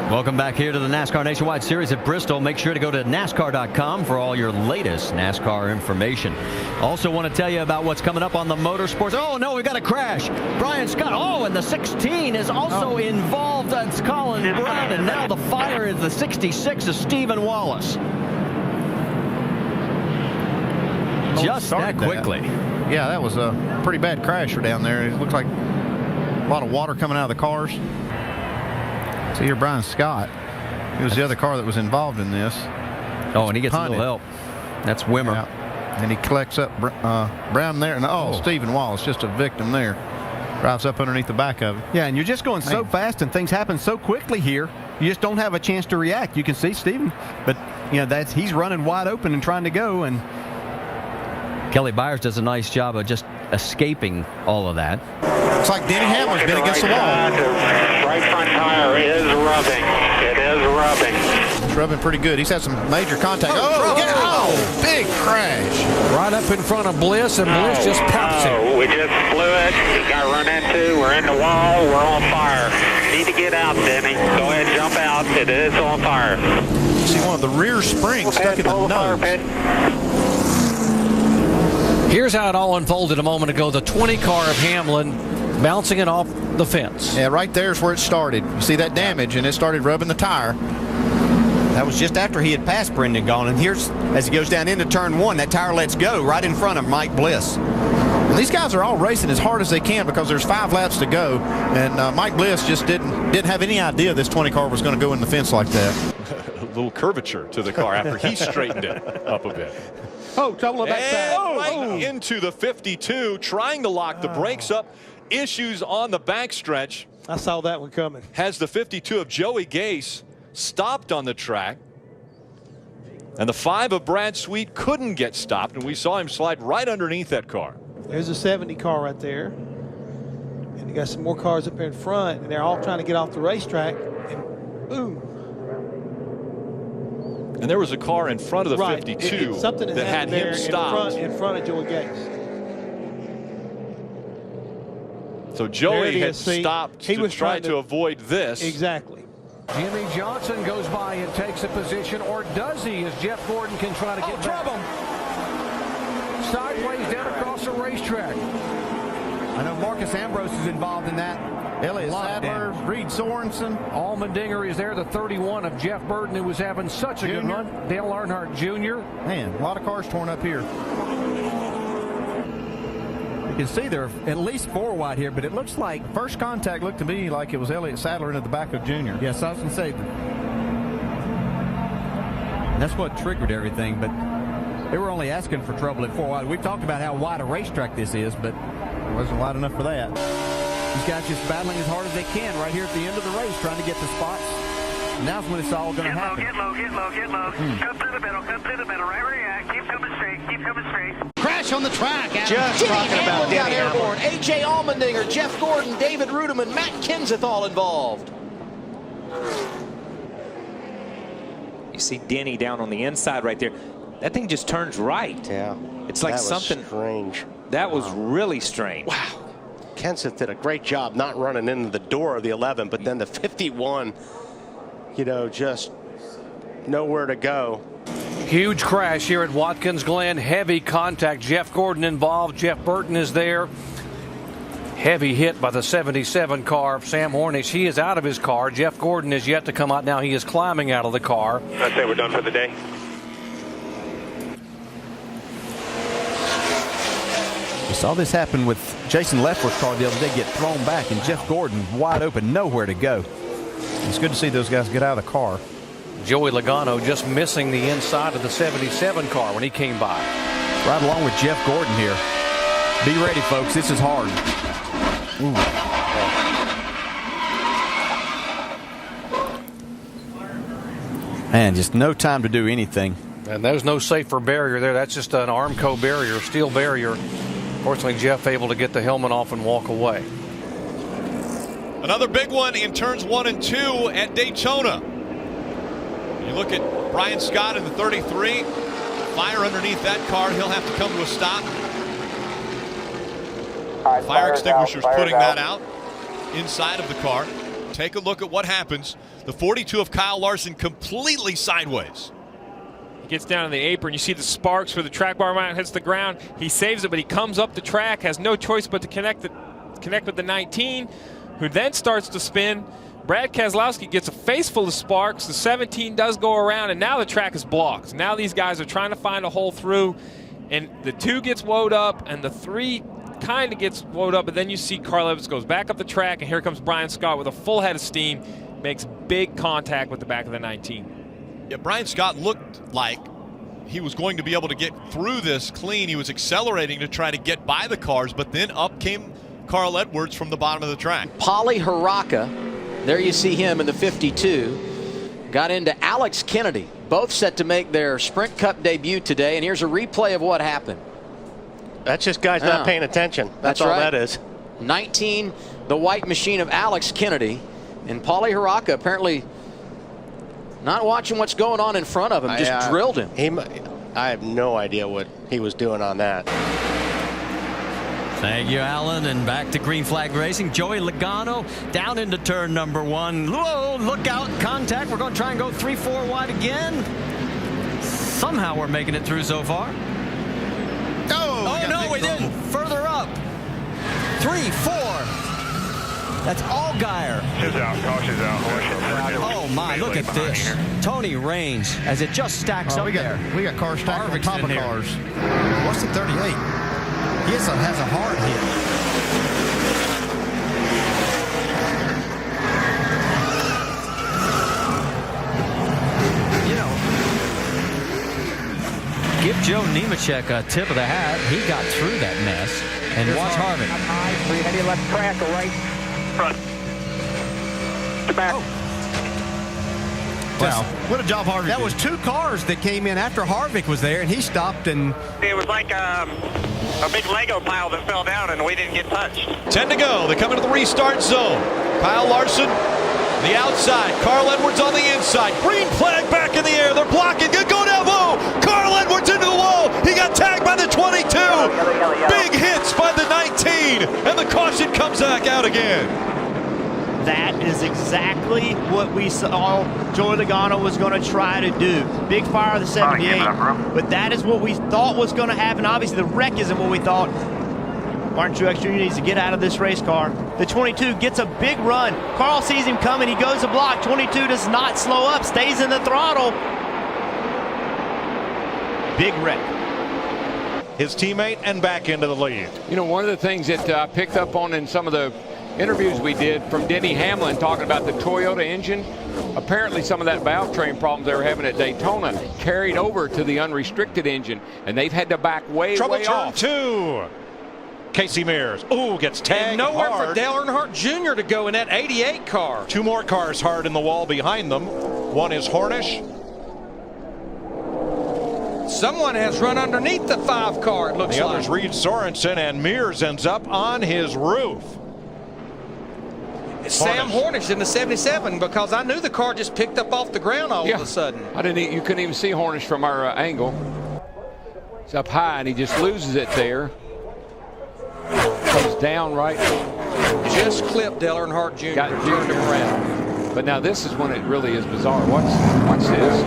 Welcome back here to the NASCAR Nationwide Series at Bristol. Make sure to go to NASCAR.com for all your latest NASCAR information. Also want to tell you about what's coming up on the motorsports. Oh, no, we got a crash. Brian Scott. Oh, and the 16 is also involved. That's Colin Brown. And now the fire is the 66 of Stephen Wallace. Just that quickly. Yeah, that was a pretty bad crash down there. It looked like a lot of water coming out of the cars. So here, Brian Scott. He was the other car that was involved in this. Oh, and he gets a little help. That's Wimmer. Yeah. And he collects up Brown there. And Stephen Wallace, just a victim there. Drives up underneath the back of it. Yeah, and you're just going so fast and things happen so quickly here. You just don't have a chance to react. You can see Stephen, but he's running wide open and trying to go. And Kelly Byers does a nice job of just escaping all of that. Looks like Denny Hamlin's been against the wall. Right front tire is rubbing. It is rubbing. It's rubbing pretty good. He's had some major contact. Big crash. Right up in front of Bliss, and Bliss just pops it. We just blew it. He got run into. We're in the wall. We're on fire. Need to get out, Denny. Go ahead and jump out. It is on fire. You see one of the rear springs stuck in the nose. Here's how it all unfolded a moment ago. The 20 car of Hamlin bouncing it off the fence. Yeah, right there's where it started. You see that damage, and it started rubbing the tire. that was just after he had passed Brendan Gaughan. And here's, as he goes down into turn one, that tire lets go right in front of Mike Bliss. And these guys are all racing as hard as they can because there's 5 laps to go, and Mike Bliss just didn't have any idea this 20 car was going to go in the fence like that. A little curvature to the car after he straightened it up a bit. Oh, trouble on that side. Into the 52, trying to lock the brakes up. Issues on the backstretch. I saw that one coming. Has the 52 of Joey Gase stopped on the track. And the 5 of Brad Sweet couldn't get stopped, and we saw him slide right underneath that car. There's a 70 car right there. And you got some more cars up there in front, and they're all trying to get off the racetrack. And boom. And there was a car in front of the 52 something that had him stopped. In front of Joey Gase. So Joey had stopped to try to avoid this. Exactly. Jimmie Johnson goes by and takes a position, or does he, as Jeff Gordon can try to get back. Sideways down across the racetrack. I know Marcus Ambrose is involved in that. Elliott Sadler, Reed Sorensen. Allmendinger is there, the 31 of Jeff Burton, who was having such a good run. Dale Earnhardt Jr. Man, a lot of cars torn up here. You can see there are at least 4 wide here, but it looks like First contact looked to me like it was Elliott Sadler into the back of Junior. Yes, I was going to say. That's what triggered everything, but they were only asking for trouble at 4 wide. We've talked about how wide a racetrack this is, but it wasn't wide enough for that. These guys just battling as hard as they can right here at the end of the race, trying to get the spots. And now's when it's all going to happen. Get low. Come through the middle, right where you're at. Keep coming straight. Crash on the track. Just talking about Denny airborne. A.J. Allmendinger, Jeff Gordon, David Rudiman, Matt Kenseth all involved. You see Denny down on the inside right there. That thing just turns right. Yeah. It's like something strange. That was really strange. Wow. Kenseth did a great job not running into the door of the 11, but then the 51, just nowhere to go. Huge crash here at Watkins Glen. Heavy contact. Jeff Gordon involved. Jeff Burton is there. Heavy hit by the 77 car of Sam Hornish. He is out of his car. Jeff Gordon is yet to come out now. He is climbing out of the car. I'd say we're done for the day. We saw this happen with Jason Leffler's car the other day, get thrown back, and Jeff Gordon wide open, nowhere to go. It's good to see those guys get out of the car. Joey Logano just missing the inside of the 77 car when he came by. Right along with Jeff Gordon here. Be ready, folks. This is hard. Ooh. Man, just no time to do anything. And there's no safer barrier there. That's just an Armco barrier, steel barrier. Fortunately, Jeff able to get the helmet off and walk away. Another big one in turns 1 and 2 at Daytona. You look at Brian Scott in the 33. Fire underneath that car. He'll have to come to a stop. Fire extinguishers putting that out inside of the car. take a look at what happens. The 42 of Kyle Larson completely sideways. He gets down in the apron. You see the sparks where the track bar mount hits the ground. He saves it, but he comes up the track, has no choice but to connect with the 19, who then starts to spin. Brad Keselowski gets a face full of sparks. The 17 does go around, and now the track is blocked. Now these guys are trying to find a hole through, and the 2 gets woed up, and the 3 kind of gets woed up, but then you see Carl Edwards goes back up the track, and here comes Brian Scott with a full head of steam, makes big contact with the back of the 19. Yeah, Brian Scott looked like he was going to be able to get through this clean. He was accelerating to try to get by the cars, but then up came Carl Edwards from the bottom of the track. Polly Haraka, there you see him in the 52, got into Alex Kennedy, both set to make their Sprint Cup debut today, and here's a replay of what happened. That's just guys not paying attention. That's all right. that is. 19, the white machine of Alex Kennedy, and Polly Haraka apparently not watching what's going on in front of him, just drilled him. I have no idea what he was doing on that. Thank you, Alan. And back to green flag racing. Joey Logano down into turn number 1. Whoa, look out, contact. We're going to try and go 3-4 wide again. Somehow we're making it through so far. Oh no, we didn't. Further up. 3, 4. That's Allgaier. Cautious out. Oh my, look at this. Tony Raines as it just stacks up there. We got cars stacked on top of cars. What's the 38? He has a hard hit. You know, give Joe Nemechek a tip of the hat. He got through that mess. And watch Harvick. Ready, left track, right front. To back. Wow, what a job Harvick did. That was 2 cars that came in after Harvick was there, and he stopped and... It was like a big Lego pile that fell down, and we didn't get touched. 10 to go. They come into the restart zone. Kyle Larson, the outside. Carl Edwards on the inside. Green flag back in the air. They're blocking. Good go down low. Carl Edwards into the wall. He got tagged by the 22. Big hits by the 19. And the caution comes back out again. That is exactly what we saw Joey Logano was going to try to do. Big fire of the 78. But that is what we thought was going to happen. Obviously, the wreck isn't what we thought. Martin Truex Jr. needs to get out of this race car. The 22 gets a big run. Carl sees him coming. He goes to block. 22 does not slow up. Stays in the throttle. Big wreck. His teammate and back into the lead. You know, one of the things that I picked up on in some of the interviews we did from Denny Hamlin talking about the Toyota engine, apparently some of that valve train problems they were having at Daytona carried over to the unrestricted engine, and they've had to back way Trouble off. Turn 2. Casey Mears. Ooh, gets tagged and nowhere hard. for Dale Earnhardt Jr. to go in that 88 car. 2 more cars hard in the wall behind them. One is Hornish. Someone has run underneath the 5 car, it looks the like. Others Reed Sorensen, and Mears ends up on his roof. It's Sam Hornish in the 77, because I knew the car just picked up off the ground all of a sudden. You couldn't even see Hornish from our angle. It's up high, and he just loses it there. Comes down right. Just clipped Dale Earnhardt Jr. Got turned him around. But now this is when it really is bizarre. Watch this.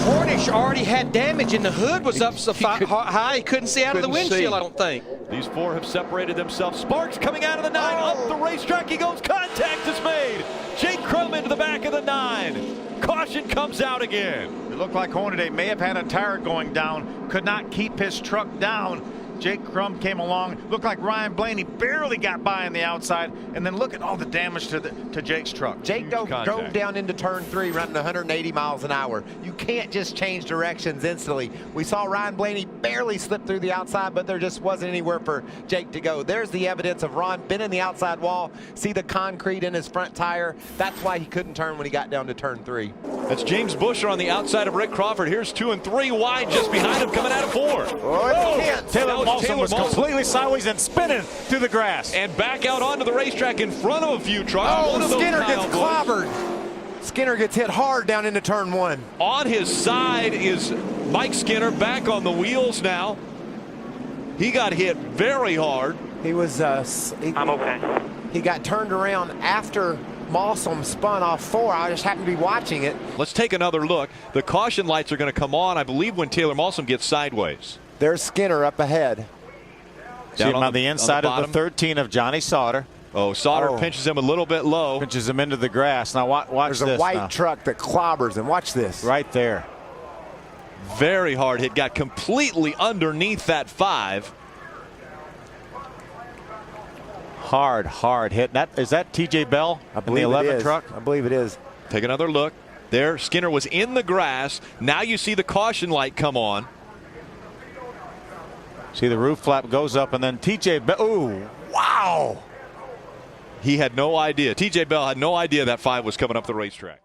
Hornish already had damage, and the hood was up so high he couldn't see out of the windshield, I don't think. These 4 have separated themselves. Sparks coming out of the 9. Up the racetrack he goes. Contact is made. Jake Crum into the back of the 9. Caution comes out again. It looked like Hornaday may have had a tire going down. Could not keep his truck down. Jake Crum came along. Looked like Ryan Blaney barely got by on the outside. And then look at all the damage to Jake's truck. Jake drove down into turn 3 running 180 miles an hour. You can't just change directions instantly. We saw Ryan Blaney barely slip through the outside, but there just wasn't anywhere for Jake to go. There's the evidence of Ron been in the outside wall. See the concrete in his front tire. That's why he couldn't turn when he got down to turn 3. That's James Buescher on the outside of Rick Crawford. Here's 2 and 3 wide just behind him coming out of 4. Oh, Taylor Molson was completely sideways and spinning through the grass. And back out onto the racetrack in front of a few trucks. Oh, Skinner gets clobbered. Skinner gets hit hard down into turn 1. On his side is Mike Skinner, back on the wheels now. He got hit very hard. He was... I'm okay. He got turned around after Malsom spun off 4. I just happened to be watching it. Let's take another look. The caution lights are going to come on, I believe, when Taylor Malsom gets sideways. There's Skinner up ahead. See him on the inside of the 13 of Johnny Sauter. Oh, Sauter pinches him a little bit low. Pinches him into the grass. Now watch this. There's a white now. truck that clobbers him. Watch this. Right there. Very hard hit. Got completely underneath that 5. Hard hit. Is that TJ Bell? I believe in the 11 it is. truck? I believe it is. Take another look. There, Skinner was in the grass. Now you see the caution light come on. See the roof flap goes up, and then TJ Bell. Ooh, wow. He had no idea. TJ Bell had no idea that 5 was coming up the racetrack.